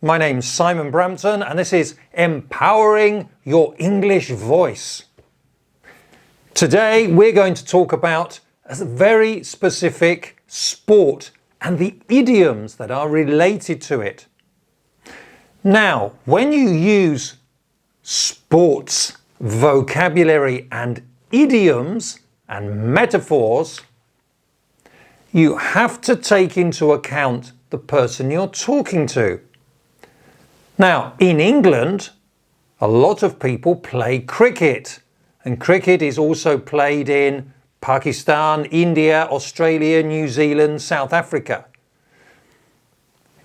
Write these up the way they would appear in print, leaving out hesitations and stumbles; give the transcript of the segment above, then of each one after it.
My name's Simon Brampton and this is Empowering Your English Voice. Today we're going to talk about a very specific sport and the idioms that are related to it. Now, when you use sports, vocabulary and idioms and metaphors, you have to take into account the person you're talking to. Now, in England, a lot of people play cricket, and cricket is also played in Pakistan, India, Australia, New Zealand, South Africa.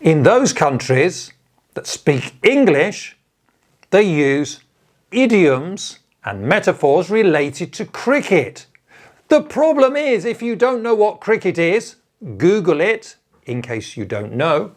In those countries that speak English, they use idioms and metaphors related to cricket. The problem is, if you don't know what cricket is, Google it, in case you don't know,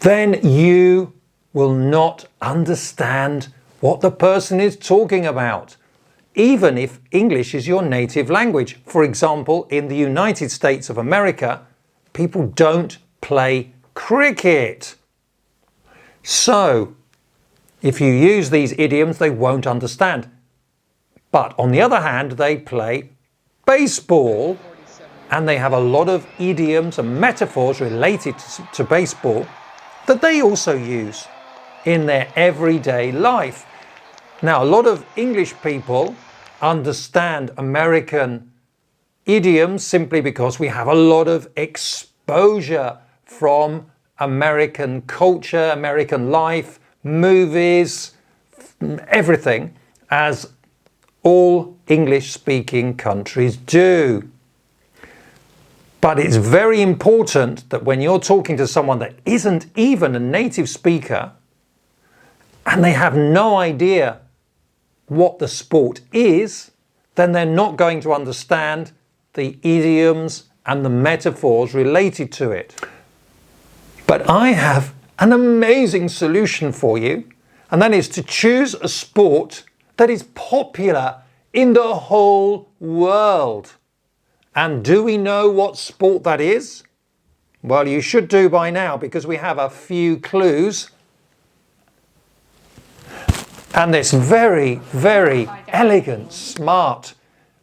then you will not understand what the person is talking about, even if English is your native language. For example, in the United States of America, people don't play cricket. So, if you use these idioms, they won't understand. But on the other hand, they play baseball, and they have a lot of idioms and metaphors related to baseball that they also use in their everyday life. Now, a lot of English people understand American idioms simply because we have a lot of exposure from American culture, American life, movies, everything, as all English-speaking countries do. But it's very important that when you're talking to someone that isn't even a native speaker and they have no idea what the sport is, then they're not going to understand the idioms and the metaphors related to it. But I have an amazing solution for you, and that is to choose a sport that is popular in the whole world. And do we know what sport that is? Well, you should do by now, because we have a few clues. And this very, very elegant, smart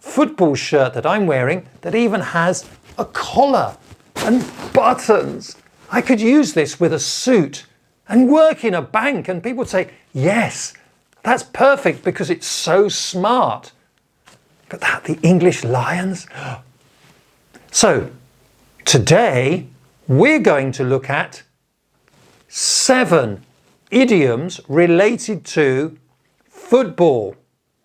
football shirt that I'm wearing that even has a collar and buttons. I could use this with a suit and work in a bank, and people would say, yes, that's perfect because it's so smart. But that, the English Lions? So, today we're going to look at 7 idioms related to football.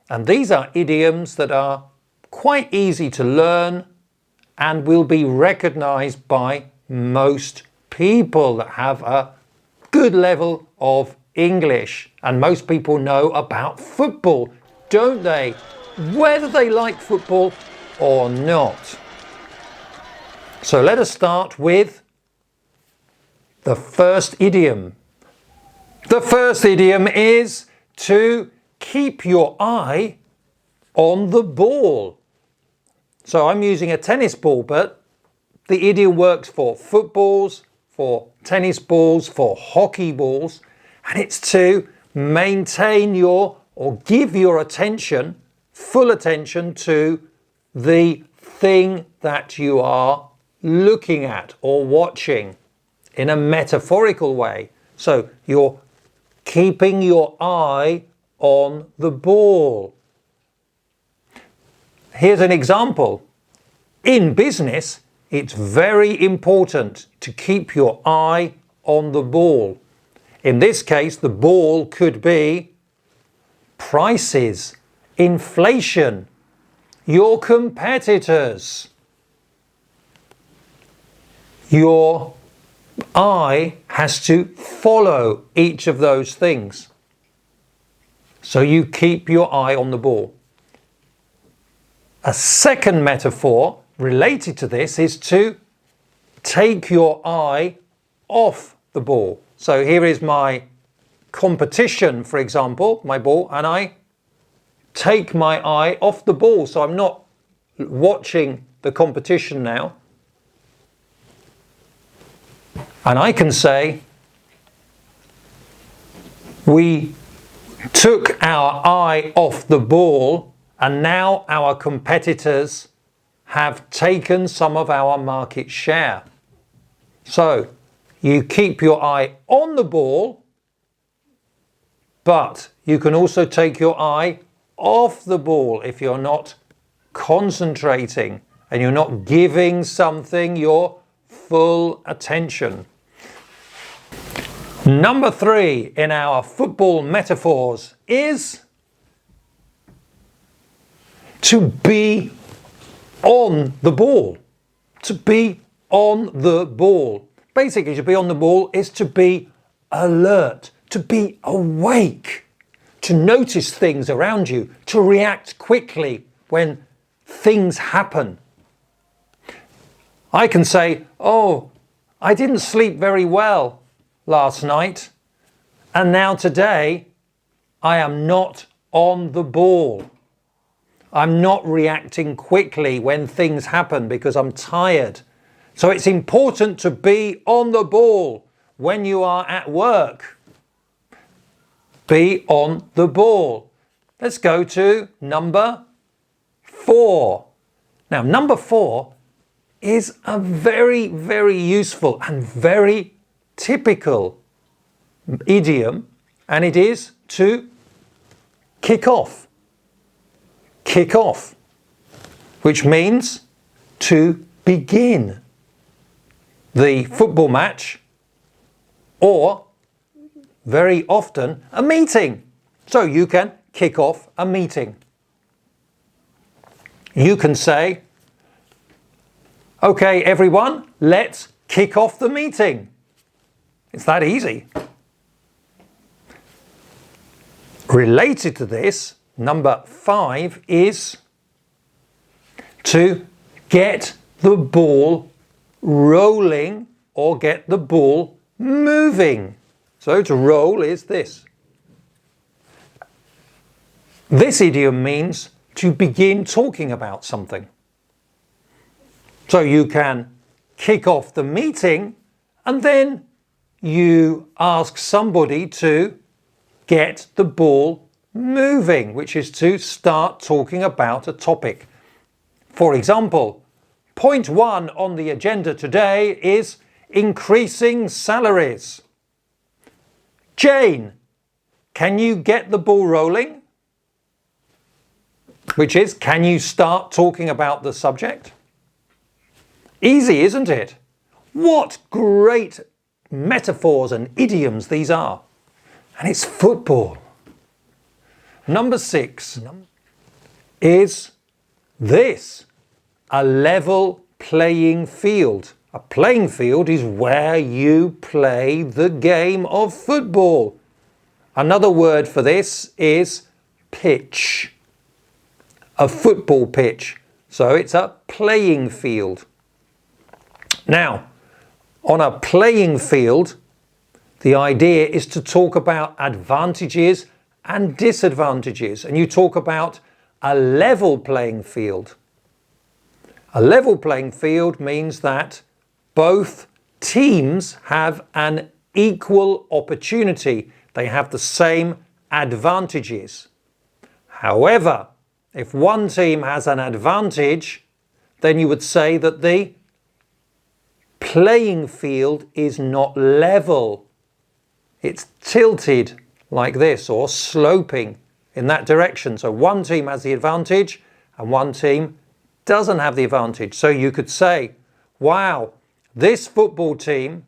And these are idioms that are quite easy to learn and will be recognized by most people that have a good level of English. And most people know about football, don't they? Whether they like football or not. So let us start with the first idiom. The first idiom is to keep your eye on the ball. So I'm using a tennis ball, but the idiom works for footballs, for tennis balls, for hockey balls, and it's to maintain your or give your attention, full attention to the thing that you are looking at or watching in a metaphorical way. So you're keeping your eye on the ball. Here's an example. In business, it's very important to keep your eye on the ball. In this case, the ball could be prices, inflation, your competitors. Your eye has to follow each of those things. So you keep your eye on the ball. A second metaphor related to this is to take your eye off the ball. So here is my competition, for example, my ball, and I take my eye off the ball. So I'm not watching the competition now. And I can say, We took our eye off the ball, and now our competitors have taken some of our market share. So you keep your eye on the ball, but you can also take your eye off the ball if you're not concentrating and you're not giving something your full attention. Number 3 in our football metaphors is to be on the ball. To be on the ball. Basically, to be on the ball is to be alert, to be awake, to notice things around you, to react quickly when things happen. I can say, oh, I didn't sleep very well last night, and now today I am not on the ball. I'm not reacting quickly when things happen because I'm tired. So it's important to be on the ball when you are at work. Be on the ball. Let's go to number 4. Now, number 4 is a very, very useful and very typical idiom, and it is to kick off. Kick off, which means to begin the football match, or very often a meeting. So you can kick off a meeting. You can say, okay, everyone, let's kick off the meeting. It's that easy. Related to this, number 5 is to get the ball rolling or get the ball moving. So to roll is this. This idiom means to begin talking about something. So you can kick off the meeting and then you ask somebody to get the ball moving, which is to start talking about a topic. For example, point 1 on the agenda today is increasing salaries. Jane, can you get the ball rolling? Which is, can you start talking about the subject? Easy, isn't it? What great metaphors and idioms these are. And it's football. Number 6 is this, a level playing field. A playing field is where you play the game of football. Another word for this is pitch. A football pitch. So it's a playing field. Now, on a playing field, the idea is to talk about advantages and disadvantages, and you talk about a level playing field. A level playing field means that both teams have an equal opportunity. They have the same advantages. However, if one team has an advantage, then you would say that the playing field is not level. It's tilted like this or sloping in that direction. So one team has the advantage and one team doesn't have the advantage. So you could say, wow, this football team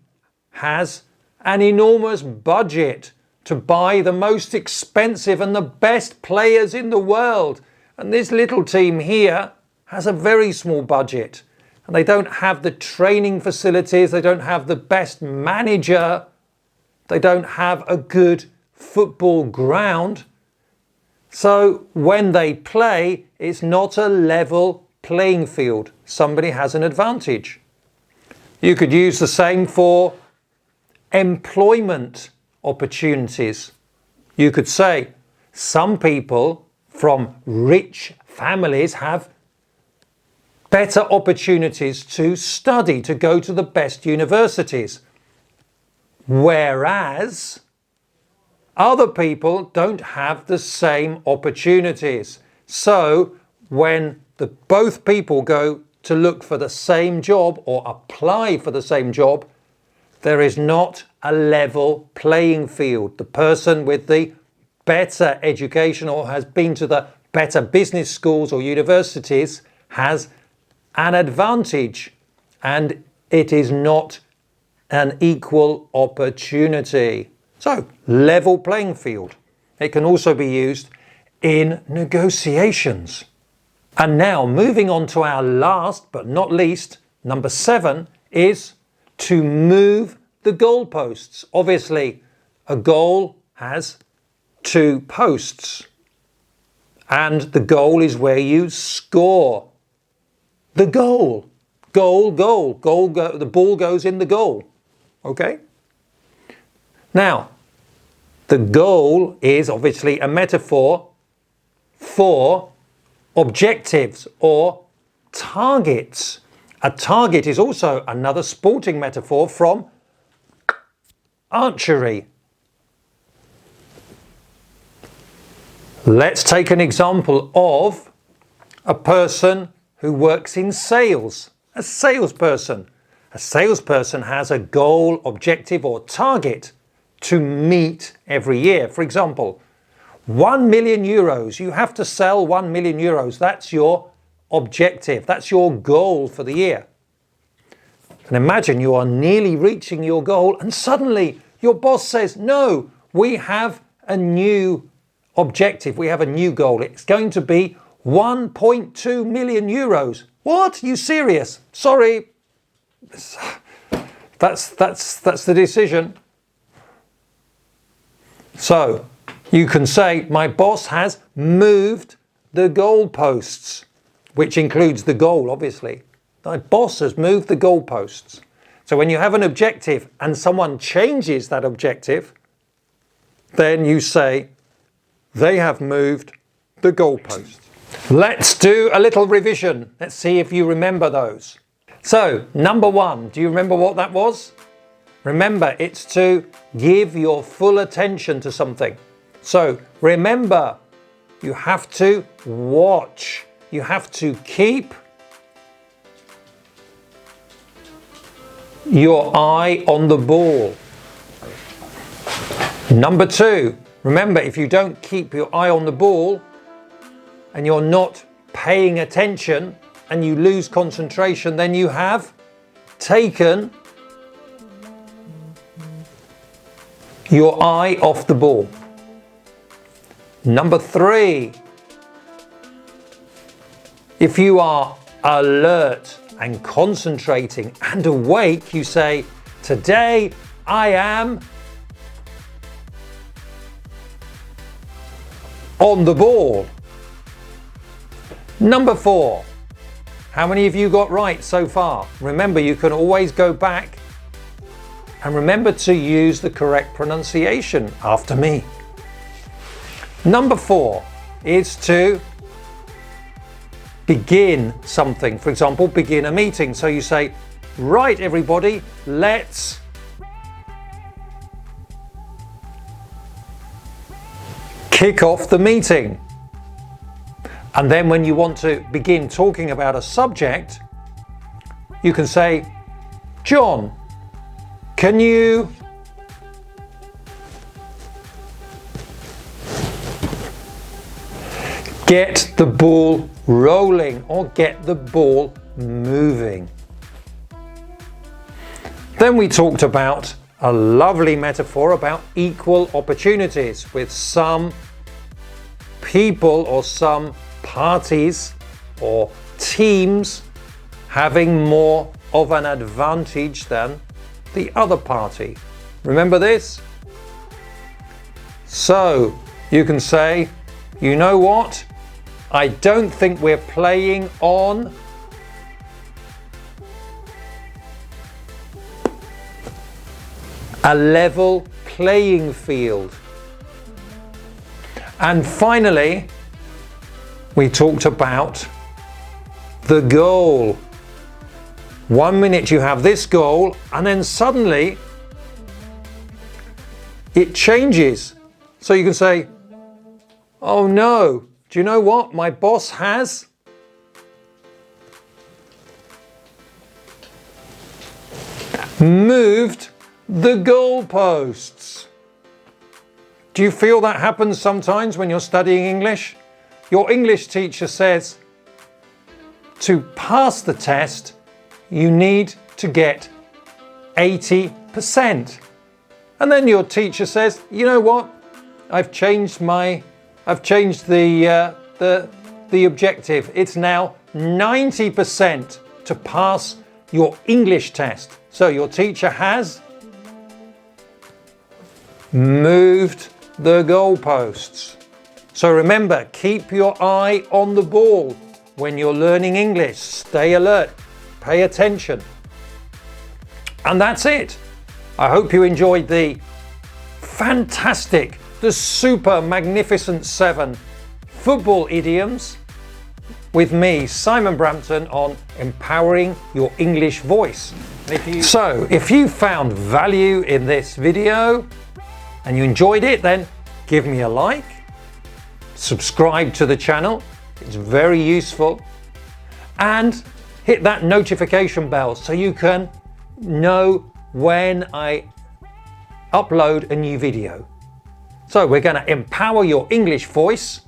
has an enormous budget to buy the most expensive and the best players in the world. And this little team here has a very small budget. And they don't have the training facilities, they don't have the best manager, they don't have a good football ground. So when they play, it's not a level playing field. Somebody has an advantage. You could use the same for employment opportunities. You could say some people from rich families have better opportunities to study, to go to the best universities. Whereas other people don't have the same opportunities. So when both people go to look for the same job or apply for the same job, there is not a level playing field. The person with the better education or has been to the better business schools or universities has an advantage, and it is not an equal opportunity. So, level playing field. It can also be used in negotiations. And now, moving on to our last but not least, number 7 is to move the goalposts. Obviously, a goal has 2 posts, and the goal is where you score the goal. Goal, the ball goes in the goal. Okay? Now, the goal is obviously a metaphor for objectives or targets. A target is also another sporting metaphor from archery. Let's take an example of a person who works in sales. A salesperson. A salesperson has a goal, objective or target to meet every year. For example, 1 million euros. You have to sell 1 million euros. That's your objective. That's your goal for the year. And imagine you are nearly reaching your goal and suddenly your boss says, no, we have a new objective. We have a new goal. It's going to be 1.2 million euros. What? Are you serious? Sorry. That's the decision. So you can say, my boss has moved the goalposts, which includes the goal, obviously. My boss has moved the goalposts. So when you have an objective and someone changes that objective, then you say, they have moved the goalposts. Let's do a little revision. Let's see if you remember those. So, number 1, do you remember what that was? Remember, it's to give your full attention to something. So, remember, you have to watch. You have to keep your eye on the ball. Number 2, remember, if you don't keep your eye on the ball and you're not paying attention and you lose concentration, then you have taken your eye off the ball. Number 3, if you are alert and concentrating and awake, you say, today I am on the ball. Number 4, how many of you got right so far? Remember, you can always go back and remember to use the correct pronunciation after me. Number 4 is to begin something. For example, begin a meeting. So you say, right everybody, let's kick off the meeting. And then when you want to begin talking about a subject, you can say, John, can you get the ball rolling or get the ball moving? Then we talked about a lovely metaphor about equal opportunities, with some people or some parties or teams having more of an advantage than the other party. Remember this? So you can say, you know what? I don't think we're playing on a level playing field. And finally, we talked about the goal. 1 minute you have this goal, and then suddenly it changes. So you can say, oh no, do you know what? My boss has moved the goalposts. Do you feel that happens sometimes when you're studying English? Your English teacher says, to pass the test, you need to get 80%. And then your teacher says, you know what? I've changed the objective. It's now 90% to pass your English test. So your teacher has moved the goalposts. So remember, keep your eye on the ball when you're learning English. Stay alert, pay attention. And that's it. I hope you enjoyed the fantastic, the super magnificent 7 football idioms with me, Simon Brampton, on empowering your English voice. So if you found value in this video and you enjoyed it, then give me a like, subscribe to the channel, it's very useful, and hit that notification bell so you can know when I upload a new video. So we're going to empower your English voice,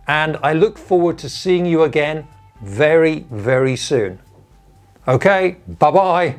and I look forward to seeing you again very, very soon. Okay, bye-bye.